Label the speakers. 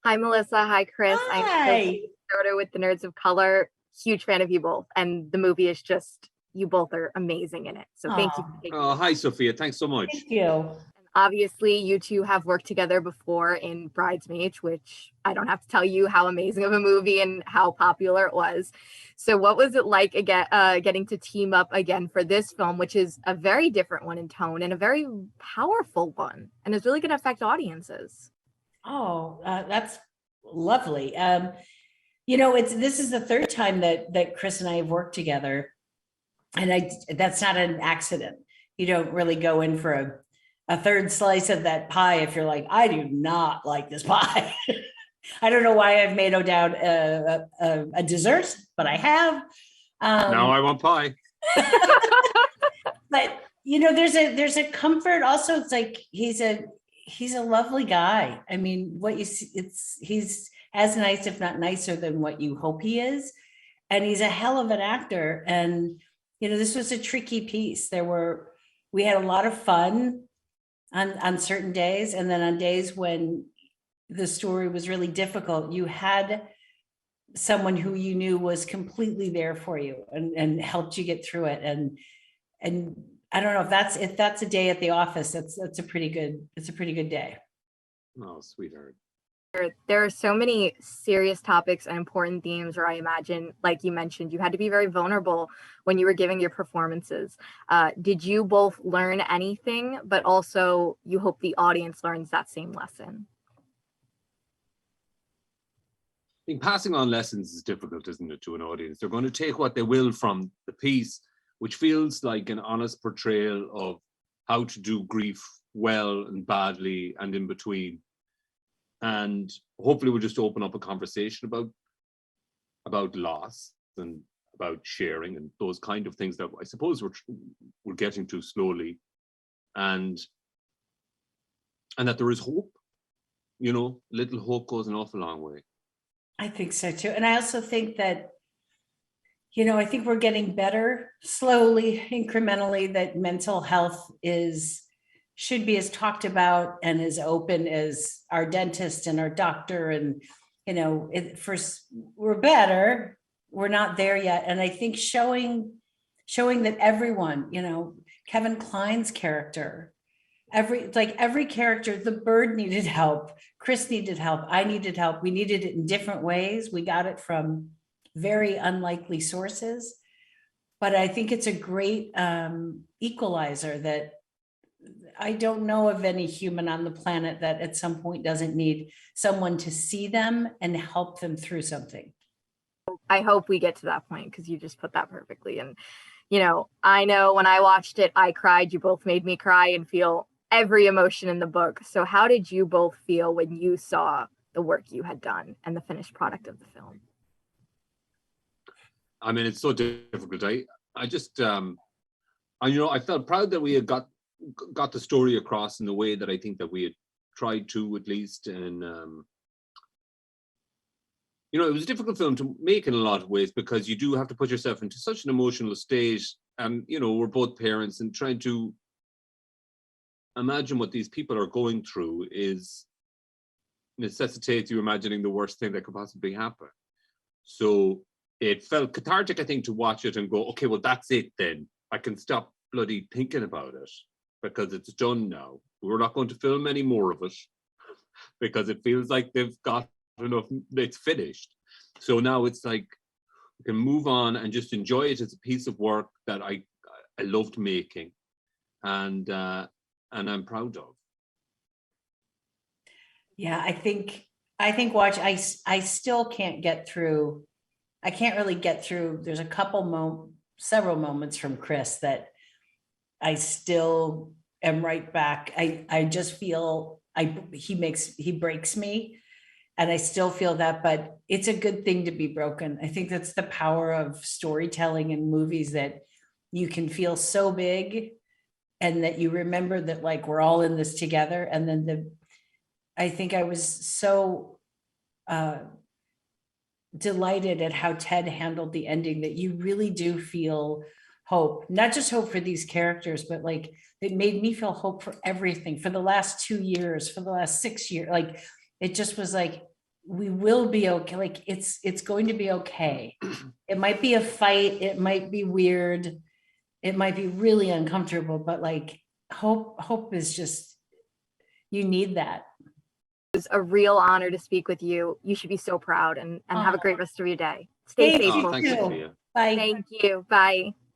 Speaker 1: Hi, Melissa. Hi, Chris. I'm
Speaker 2: Hi.
Speaker 1: Sophia with the Nerds of Color. Huge fan of you both. And the movie is just, you both are amazing in it. So thank you for
Speaker 2: Aw,
Speaker 1: taking
Speaker 3: Oh, hi, Sophia. Thanks so much.
Speaker 2: thank you.
Speaker 1: Obviously, you two have worked together before in Bridesmaids, which I don't have to tell you how amazing of a movie and how popular it was. So what was it like again, getting to team up again for this film, which is a very different one in tone and a very powerful one, and is really going to affect audiences?
Speaker 2: Oh, that's lovely. This is the third time that Chris and I have worked together, and that's not an accident. You don't really go in for a third slice of that pie if you're like, I do not like this pie. I don't know why I've made O'Dowd a dessert, but I have.
Speaker 3: Now I want pie.
Speaker 2: But there's a comfort also. It's like he's a lovely guy. I mean, what you see, he's as nice, if not nicer, than what you hope he is. And he's a hell of an actor. And this was a tricky piece. We had a lot of fun on certain days, and then on days when the story was really difficult, you had someone who you knew was completely there for you and helped you get through it. And I don't know if that's a day at the office, it's a pretty good day.
Speaker 3: Oh, sweetheart.
Speaker 1: There are so many serious topics and important themes where I imagine, like you mentioned, you had to be very vulnerable when you were giving your performances. Did you both learn anything, but also you hope the audience learns that same lesson?
Speaker 3: I think passing on lessons is difficult, isn't it, to an audience? They're going to take what they will from the piece, which feels like an honest portrayal of how to do grief well and badly and in between. And hopefully we'll just open up a conversation about loss and about sharing and those kind of things that I suppose we're getting to slowly, and that there is hope. Little hope goes an awful long way.
Speaker 2: I think so too. And I also think that, I think we're getting better slowly, incrementally, that mental health should be as talked about and as open as our dentist and our doctor. And, we're better. We're not there yet. And I think showing that everyone, Kevin Kline's character, every character, the bird needed help. Chris needed help. I needed help. We needed it in different ways. We got it from very unlikely sources. But I think it's a great equalizer that I don't know of any human on the planet that at some point doesn't need someone to see them and help them through something.
Speaker 1: I hope we get to that point, because you just put that perfectly. And, I know when I watched it, I cried. You both made me cry and feel every emotion in the book. So how did you both feel when you saw the work you had done and the finished product of the film?
Speaker 3: I mean, it's so difficult. I just, I felt proud that we had got the story across in the way that I think that we had tried to, at least. And, it was a difficult film to make in a lot of ways, because you do have to put yourself into such an emotional state. And, we're both parents, and trying to imagine what these people are going through necessitates you imagining the worst thing that could possibly happen. So it felt cathartic, I think, to watch it and go, okay, well, that's it then. I can stop bloody thinking about it, because it's done now. We're not going to film any more of it, because it feels like they've got enough, it's finished. So now it's like we can move on and just enjoy it as a piece of work that I loved making, and I'm proud of.
Speaker 2: Yeah, I think I still can't get through. I can't really get through. There's several moments from Chris that I still am right back. I just feel he breaks me, and I still feel that, but it's a good thing to be broken. I think that's the power of storytelling in movies, that you can feel so big and that you remember that, like, we're all in this together. And then I think I was so delighted at how Ted handled the ending, that you really do feel hope, not just hope for these characters, but like it made me feel hope for everything, for the last 2 years, for the last 6 years. Like, it just was like, we will be okay. Like it's going to be okay. It might be a fight. It might be weird. It might be really uncomfortable, but like hope is just, you need that.
Speaker 1: It was a real honor to speak with you. You should be so proud and have a great rest of your day. Stay
Speaker 2: Thank
Speaker 1: safe.
Speaker 2: you.
Speaker 3: Oh, thanks,
Speaker 2: too.
Speaker 3: Sophia.
Speaker 2: Bye.
Speaker 1: Thank you. Bye.